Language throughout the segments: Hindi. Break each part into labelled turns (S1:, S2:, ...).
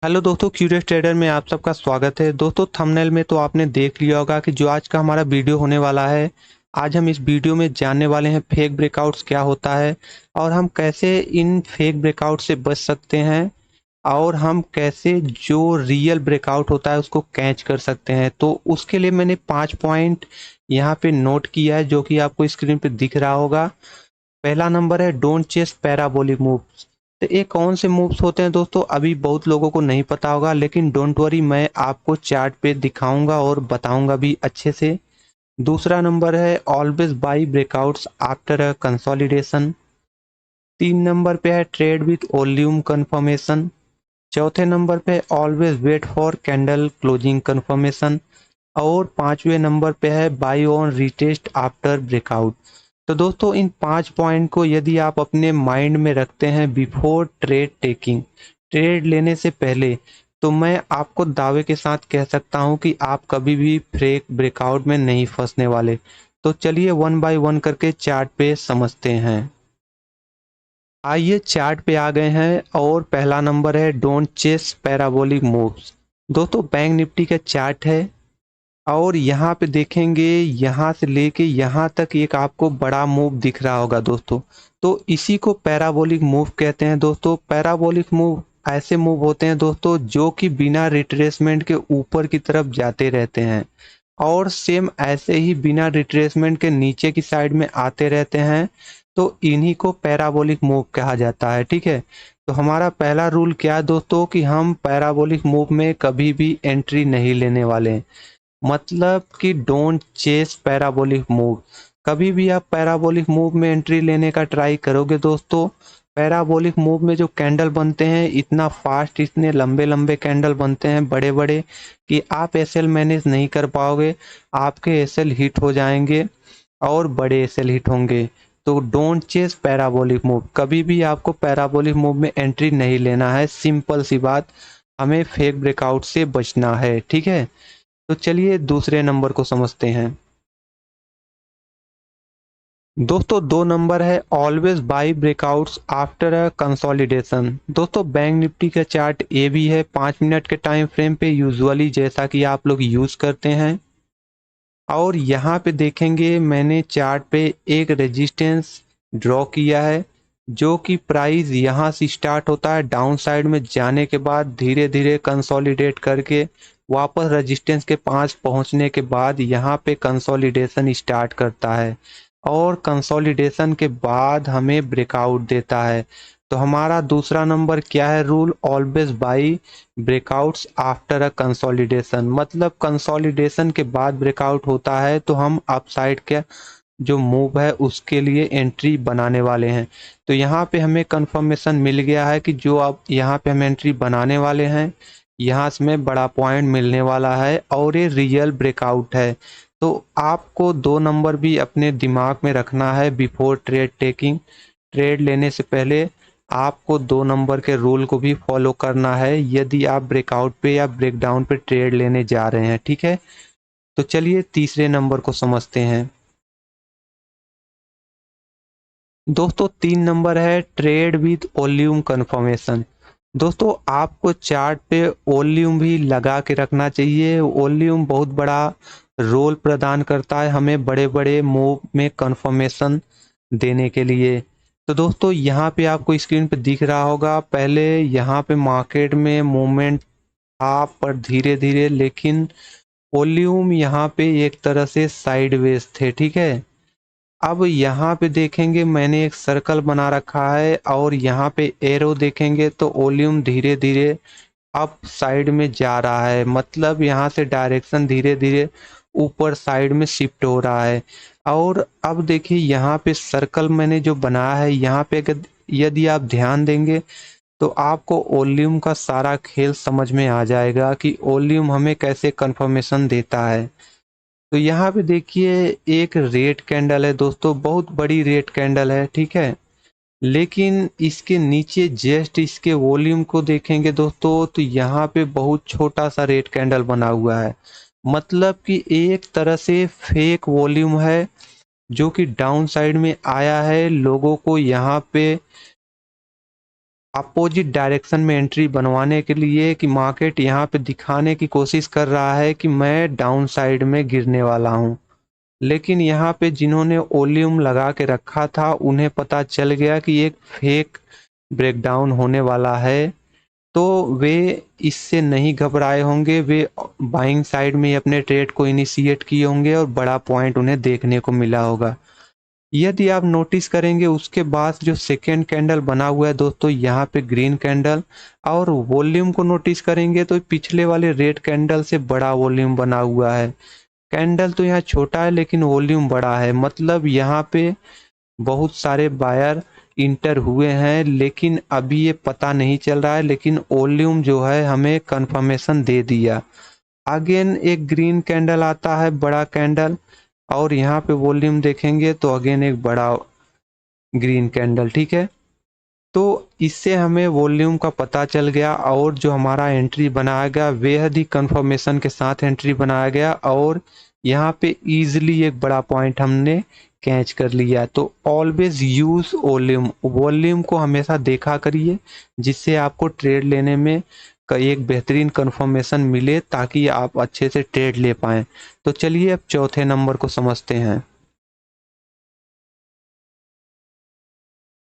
S1: हेलो दोस्तों, क्यूरियस ट्रेडर में आप सबका स्वागत है। दोस्तों, थंबनेल में तो आपने देख लिया होगा कि जो आज का हमारा वीडियो होने वाला है, आज हम इस वीडियो में जानने वाले हैं फेक ब्रेकआउट्स क्या होता है और हम कैसे इन फेक ब्रेकआउट से बच सकते हैं और हम कैसे जो रियल ब्रेकआउट होता है उसको कैच कर सकते हैं। तो उसके लिए मैंने 5 पॉइंट यहाँ पे नोट किया है जो कि आपको स्क्रीन पे दिख रहा होगा। पहला नंबर है डोंट चेस पैराबोलिक मूव्स। तो ये कौन से मूव्स होते हैं दोस्तों, अभी बहुत लोगों को नहीं पता होगा, लेकिन डोंट वरी, मैं आपको चार्ट पे दिखाऊंगा और बताऊंगा भी अच्छे से। दूसरा नंबर है always buy breakouts after a consolidation. 3 number पे है ट्रेड विथ वॉल्यूम कंफर्मेशन। चौथे नंबर पे always wait for candle closing confirmation. और 5वें नंबर पे है buy on retest after breakout. तो दोस्तों, इन 5 पॉइंट को यदि आप अपने माइंड में रखते हैं बिफोर ट्रेड टेकिंग, ट्रेड लेने से पहले, तो मैं आपको दावे के साथ कह सकता हूं कि आप कभी भी फेक ब्रेकआउट में नहीं फंसने वाले। तो चलिए वन बाय वन करके चार्ट पे समझते हैं। आइए चार्ट पे आ गए हैं और पहला नंबर है डोंट चेस पैराबोलिक मूव्स। दोस्तों, बैंक निफ्टी का चार्ट है और यहाँ पे देखेंगे, यहाँ से लेके यहाँ तक एक आपको बड़ा मूव दिख रहा होगा दोस्तों। तो इसी को पैराबोलिक मूव कहते हैं दोस्तों। पैराबोलिक मूव ऐसे मूव होते हैं दोस्तों जो कि बिना रिट्रेसमेंट के ऊपर की तरफ जाते रहते हैं और सेम ऐसे ही बिना रिट्रेसमेंट के नीचे की साइड में आते रहते हैं। तो इन्हीं को पैराबोलिक मूव कहा जाता है, ठीक है। तो हमारा पहला रूल क्या है दोस्तों कि हम पैराबोलिक मूव में कभी भी एंट्री नहीं लेने वाले हैं। मतलब कि डोंट चेस पैराबोलिक मूव। कभी भी आप पैराबोलिक मूव में एंट्री लेने का ट्राई करोगे दोस्तों, पैराबोलिक मूव में जो कैंडल बनते हैं इतना फास्ट, इतने लंबे लंबे कैंडल बनते हैं बड़े बड़े कि आप एसएल मैनेज नहीं कर पाओगे। आपके एसएल हिट हो जाएंगे और बड़े एसएल हिट होंगे। तो डोंट चेस पैराबोलिक मूव, कभी भी आपको पैराबोलिक मूव में एंट्री नहीं लेना है। सिंपल सी बात, हमें फेक ब्रेकआउट से बचना है, ठीक है। तो चलिए दूसरे नंबर को समझते हैं। दोस्तों, 2 नंबर है always buy breakouts after a consolidation. दोस्तों, बैंक निफ्टी का चार्ट ये भी है 5 मिनट के टाइम फ्रेम पे, यूजुअली जैसा कि आप लोग यूज करते हैं। और यहाँ पे देखेंगे मैंने चार्ट पे एक रेजिस्टेंस ड्रॉ किया है जो कि प्राइस यहाँ से स्टार्ट होता है, डाउन साइड में जाने के बाद धीरे धीरे कंसोलिडेट करके वापस रेजिस्टेंस के पास पहुँचने के बाद यहाँ पे कंसोलिडेशन स्टार्ट करता है और कंसोलिडेशन के बाद हमें ब्रेकआउट देता है। तो हमारा दूसरा नंबर क्या है rule, always buy breakouts after a consolidation. मतलब कंसोलिडेशन के बाद ब्रेकआउट होता है तो हम अपसाइड के जो मूव है उसके लिए एंट्री बनाने वाले हैं। तो यहाँ पे हमें कंफर्मेशन मिल गया है कि जो अब यहाँ पे हम एंट्री बनाने वाले हैं, यहाँ से में बड़ा पॉइंट मिलने वाला है और ये रियल ब्रेकआउट है। तो आपको 2 नंबर भी अपने दिमाग में रखना है बिफोर ट्रेड टेकिंग। ट्रेड लेने से पहले आपको 2 नंबर के रूल को भी फॉलो करना है यदि आप ब्रेकआउट पे या ब्रेकडाउन पे ट्रेड लेने जा रहे हैं, ठीक है। तो चलिए तीसरे नंबर को समझते हैं। दोस्तों, 3 नंबर है ट्रेड विद वॉल्यूम कंफर्मेशन। दोस्तों, आपको चार्ट पे वॉल्यूम भी लगा के रखना चाहिए। वॉल्यूम बहुत बड़ा रोल प्रदान करता है हमें बड़े बड़े मूव में कंफर्मेशन देने के लिए। तो दोस्तों, यहाँ पे आपको स्क्रीन पे दिख रहा होगा, पहले यहाँ पे मार्केट में मूवमेंट था पर धीरे धीरे, लेकिन वॉल्यूम यहाँ पे एक तरह से साइडवेज थे, ठीक है। अब यहाँ पे देखेंगे मैंने एक सर्कल बना रखा है और यहाँ पे एरो देखेंगे तो वॉल्यूम धीरे धीरे अप साइड में जा रहा है। मतलब यहाँ से डायरेक्शन धीरे धीरे ऊपर साइड में शिफ्ट हो रहा है। और अब देखिए यहाँ पे सर्कल मैंने जो बनाया है, यहाँ पे यदि आप ध्यान देंगे तो आपको वॉल्यूम का सारा खेल समझ में आ जाएगा कि वॉल्यूम हमें कैसे कंफर्मेशन देता है। तो यहाँ पे देखिए एक रेड कैंडल है दोस्तों, बहुत बड़ी रेड कैंडल है, ठीक है। लेकिन इसके नीचे जस्ट इसके वॉल्यूम को देखेंगे दोस्तों तो यहाँ पे बहुत छोटा सा रेड कैंडल बना हुआ है। मतलब कि एक तरह से फेक वॉल्यूम है जो कि डाउन साइड में आया है, लोगों को यहाँ पे अपोजिट डायरेक्शन में एंट्री बनवाने के लिए कि मार्केट यहाँ पे दिखाने की कोशिश कर रहा है कि मैं डाउन साइड में गिरने वाला हूँ। लेकिन यहाँ पे जिन्होंने वॉल्यूम लगा के रखा था उन्हें पता चल गया कि एक फेक ब्रेकडाउन होने वाला है, तो वे इससे नहीं घबराए होंगे। वे बाइंग साइड में ही अपने ट्रेड को इनिशिएट किए होंगे और बड़ा पॉइंट उन्हें देखने को मिला होगा। यदि आप नोटिस करेंगे उसके बाद जो सेकेंड कैंडल बना हुआ है दोस्तों, यहाँ पे ग्रीन कैंडल, और वॉल्यूम को नोटिस करेंगे तो पिछले वाले रेड कैंडल से बड़ा वॉल्यूम बना हुआ है। कैंडल तो यहाँ छोटा है लेकिन वॉल्यूम बड़ा है, मतलब यहाँ पे बहुत सारे बायर इंटर हुए हैं, लेकिन अभी ये पता नहीं चल रहा है। लेकिन वॉल्यूम जो है हमें कंफर्मेशन दे दिया। अगेन एक ग्रीन कैंडल आता है, बड़ा कैंडल, और यहाँ पे वॉल्यूम देखेंगे तो अगेन एक बड़ा ग्रीन कैंडल। ठीक है, तो इससे हमें वॉल्यूम का पता चल गया और जो हमारा एंट्री बनाया गया बेहद ही कंफर्मेशन के साथ एंट्री बनाया गया और यहाँ पे इजीली एक बड़ा पॉइंट हमने कैच कर लिया। तो ऑलवेज यूज वॉल्यूम, वॉल्यूम को हमेशा देखा करिए जिससे आपको ट्रेड लेने में एक बेहतरीन कंफर्मेशन मिले ताकि आप अच्छे से ट्रेड ले पाएं। तो चलिए अब चौथे नंबर को समझते हैं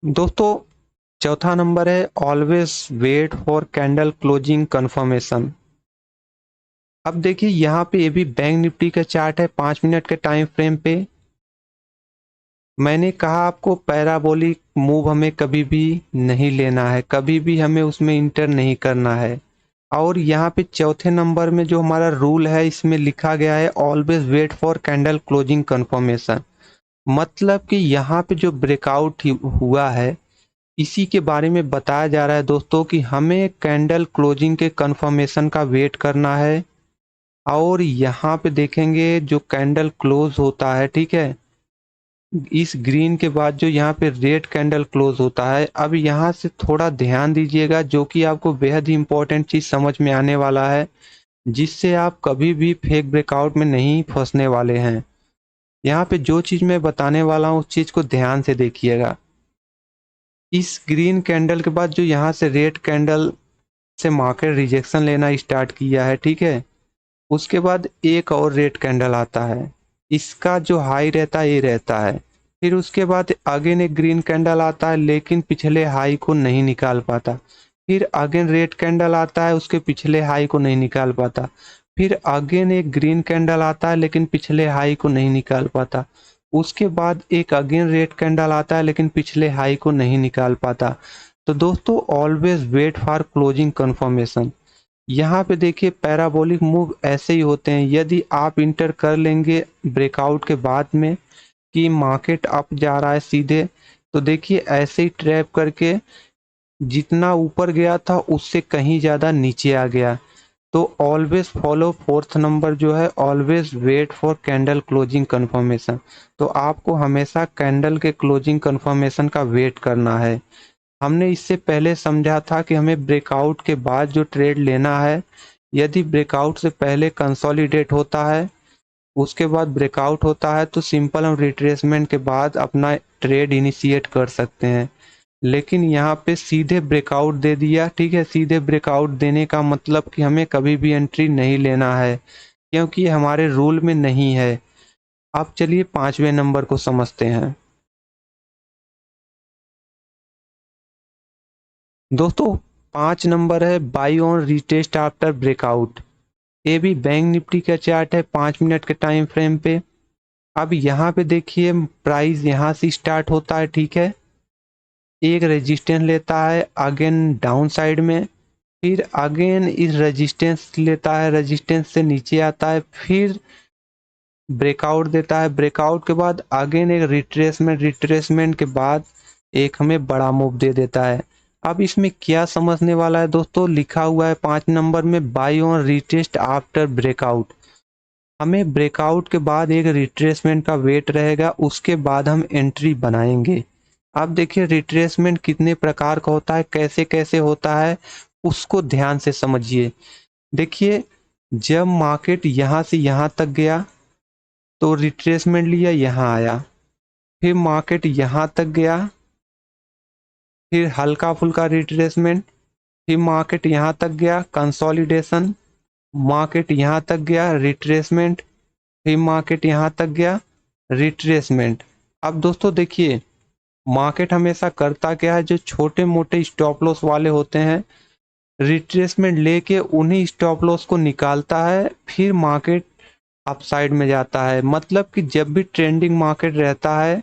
S1: दोस्तों। चौथा नंबर है always wait for candle closing confirmation. अब देखिए यहाँ पे ये भी बैंक निफ्टी का चार्ट है 5 मिनट के टाइम फ्रेम पे। मैंने कहा आपको पैराबोलिक मूव हमें कभी भी नहीं लेना है, कभी भी हमें उसमें इंटर नहीं करना है। और यहाँ पे चौथे नंबर में जो हमारा रूल है इसमें लिखा गया है always wait for candle closing confirmation. मतलब कि यहाँ पे जो ब्रेकआउट हुआ है इसी के बारे में बताया जा रहा है दोस्तों कि हमें कैंडल क्लोजिंग के कंफर्मेशन का वेट करना है। और यहाँ पे देखेंगे जो कैंडल क्लोज होता है, ठीक है, इस ग्रीन के बाद जो यहाँ पे रेड कैंडल क्लोज होता है। अब यहाँ से थोड़ा ध्यान दीजिएगा जो कि आपको बेहद ही इंपॉर्टेंट चीज समझ में आने वाला है, जिससे आप कभी भी फेक ब्रेकआउट में नहीं फंसने वाले हैं। यहाँ पे जो चीज मैं बताने वाला हूँ उस चीज को ध्यान से देखिएगा। इस ग्रीन कैंडल के बाद जो यहाँ से रेड कैंडल से मार्केट रिजेक्शन लेना स्टार्ट किया है, ठीक है, उसके बाद एक और रेड कैंडल आता है, इसका जो हाई रहता है ये रहता है। फिर उसके बाद अगेन एक ग्रीन कैंडल आता है लेकिन पिछले हाई को नहीं निकाल पाता। फिर अगेन रेड कैंडल आता है, उसके पिछले हाई को नहीं निकाल पाता। फिर अगेन एक ग्रीन कैंडल आता है लेकिन पिछले हाई को नहीं निकाल पाता। उसके बाद एक अगेन रेड कैंडल आता है लेकिन पिछले हाई को नहीं निकाल पाता। तो दोस्तों always wait for closing confirmation. यहाँ पे देखिए पैराबोलिक मूव ऐसे ही होते हैं। यदि आप इंटर कर लेंगे ब्रेकआउट के बाद में कि मार्केट अप जा रहा है सीधे, तो देखिए ऐसे ही ट्रैप करके जितना ऊपर गया था उससे कहीं ज़्यादा नीचे आ गया। तो ऑलवेज फॉलो फोर्थ नंबर जो है always wait for candle closing confirmation. तो आपको हमेशा कैंडल के क्लोजिंग कंफर्मेशन का वेट करना है। हमने इससे पहले समझा था कि हमें ब्रेकआउट के बाद जो ट्रेड लेना है, यदि ब्रेकआउट से पहले कंसोलिडेट होता है उसके बाद ब्रेकआउट होता है तो सिंपल हम रिट्रेसमेंट के बाद अपना ट्रेड इनिशिएट कर सकते हैं। लेकिन यहाँ पे सीधे ब्रेकआउट दे दिया, ठीक है, सीधे ब्रेकआउट देने का मतलब कि हमें कभी भी एंट्री नहीं लेना है क्योंकि ये हमारे रूल में नहीं है। अब चलिए 5वें नंबर को समझते हैं दोस्तों। 5 नंबर है buy on retest after breakout. ये भी बैंक निफ्टी का चार्ट है 5 मिनट के टाइम फ्रेम पे। अब यहाँ पे देखिए प्राइस यहाँ से स्टार्ट होता है, ठीक है, एक रेजिस्टेंस लेता है अगेन डाउन साइड में, फिर अगेन इस रेजिस्टेंस लेता है, रेजिस्टेंस से नीचे आता है, फिर ब्रेकआउट देता है, ब्रेकआउट के बाद अगेन एक रिट्रेसमेंट, रिट्रेसमेंट के बाद एक हमें बड़ा मूव दे देता है। अब इसमें क्या समझने वाला है दोस्तों, लिखा हुआ है 5 नंबर में by on retest after breakout. हमें ब्रेकआउट के बाद एक रिट्रेसमेंट का वेट रहेगा, उसके बाद हम एंट्री बनाएंगे। अब देखिए रिट्रेसमेंट कितने प्रकार का होता है, कैसे कैसे होता है, उसको ध्यान से समझिए। देखिए जब मार्केट यहाँ से यहाँ तक गया तो रिट्रेसमेंट लिया, यहाँ आया, फिर मार्केट यहाँ तक गया फिर हल्का फुल्का रिट्रेसमेंट, फिर मार्केट यहाँ तक गया कंसोलिडेशन, मार्केट यहाँ तक गया रिट्रेसमेंट, फिर मार्केट यहाँ तक गया रिट्रेसमेंट। अब दोस्तों देखिए, मार्केट हमेशा करता क्या है, जो छोटे मोटे स्टॉप लॉस वाले होते हैं, रिट्रेसमेंट लेके उन्हीं स्टॉप लॉस को निकालता है, फिर मार्केट अपसाइड में जाता है। मतलब कि जब भी ट्रेंडिंग मार्केट रहता है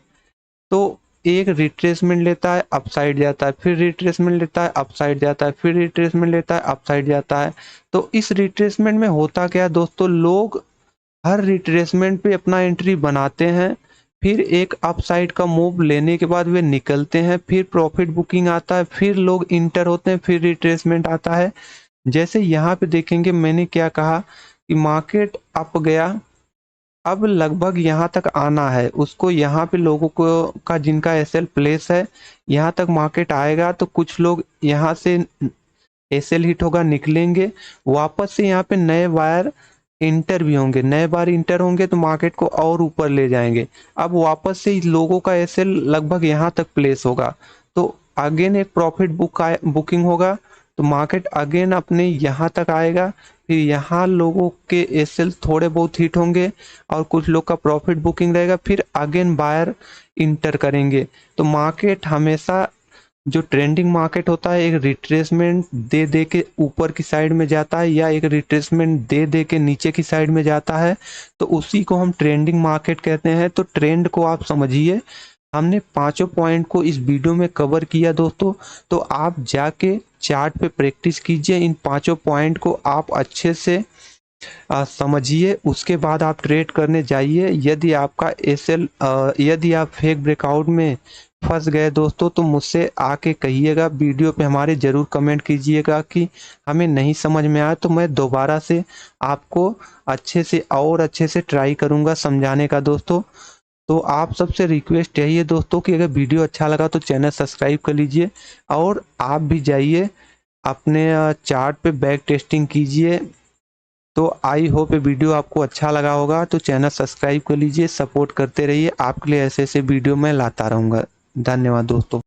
S1: तो एक रिट्रेसमेंट लेता है, अपसाइड जाता है, फिर रिट्रेसमेंट लेता है, अपसाइड जाता है, फिर रिट्रेसमेंट लेता है, अपसाइड जाता है। तो इस रिट्रेसमेंट में होता क्या है दोस्तों, लोग हर रिट्रेसमेंट पे अपना एंट्री बनाते हैं, फिर एक अपसाइड का मूव लेने के बाद वे निकलते हैं, फिर प्रॉफिट बुकिंग आता है, फिर लोग इंटर होते हैं, फिर रिट्रेसमेंट आता है। जैसे यहाँ पे देखेंगे मैंने क्या कहा कि मार्केट अप गया, अब लगभग यहाँ तक आना है उसको, यहाँ पे लोगों को का जिनका एसएल प्लेस है, यहाँ तक मार्केट आएगा तो कुछ लोग यहाँ से एसएल हिट होगा निकलेंगे, वापस से यहाँ पे नए वायर इंटर भी होंगे, नए बार इंटर होंगे तो मार्केट को और ऊपर ले जाएंगे। अब वापस से इस लोगों का एसएल लगभग यहाँ तक प्लेस होगा, तो अगेन एक प्रॉफिट बुकिंग होगा, तो मार्केट अगेन अपने यहाँ तक आएगा, फिर यहाँ लोगों के एसएल थोड़े बहुत हिट होंगे और कुछ लोग का प्रॉफिट बुकिंग रहेगा, फिर अगेन बायर इंटर करेंगे। तो मार्केट हमेशा, जो ट्रेंडिंग मार्केट होता है, एक रिट्रेसमेंट दे दे के ऊपर की साइड में जाता है या एक रिट्रेसमेंट दे दे के नीचे की साइड में जाता है, तो उसी को हम ट्रेंडिंग मार्केट कहते हैं। तो ट्रेंड को आप समझिए, हमने पांचों पॉइंट को इस वीडियो में कवर किया दोस्तों, तो आप जाके चार्ट पे प्रैक्टिस कीजिए, इन पांचों पॉइंट को आप अच्छे से समझिए, उसके बाद आप ट्रेड करने जाइए। यदि आपका एसएल यदि आप फेक ब्रेकआउट में फंस गए दोस्तों, तो मुझसे आके कहिएगा, वीडियो पे हमारे ज़रूर कमेंट कीजिएगा कि हमें नहीं समझ में आया, तो मैं दोबारा से आपको अच्छे से और अच्छे से ट्राई करूँगा समझाने का दोस्तों। तो आप सबसे रिक्वेस्ट यही है दोस्तों कि अगर वीडियो अच्छा लगा तो चैनल सब्सक्राइब कर लीजिए, और आप भी जाइए अपने चार्ट पे बैक टेस्टिंग कीजिए। तो आई होप ये वीडियो आपको अच्छा लगा होगा, तो चैनल सब्सक्राइब कर लीजिए, सपोर्ट करते रहिए, आपके लिए ऐसे ऐसे वीडियो मैं लाता रहूँगा। धन्यवाद दोस्तों।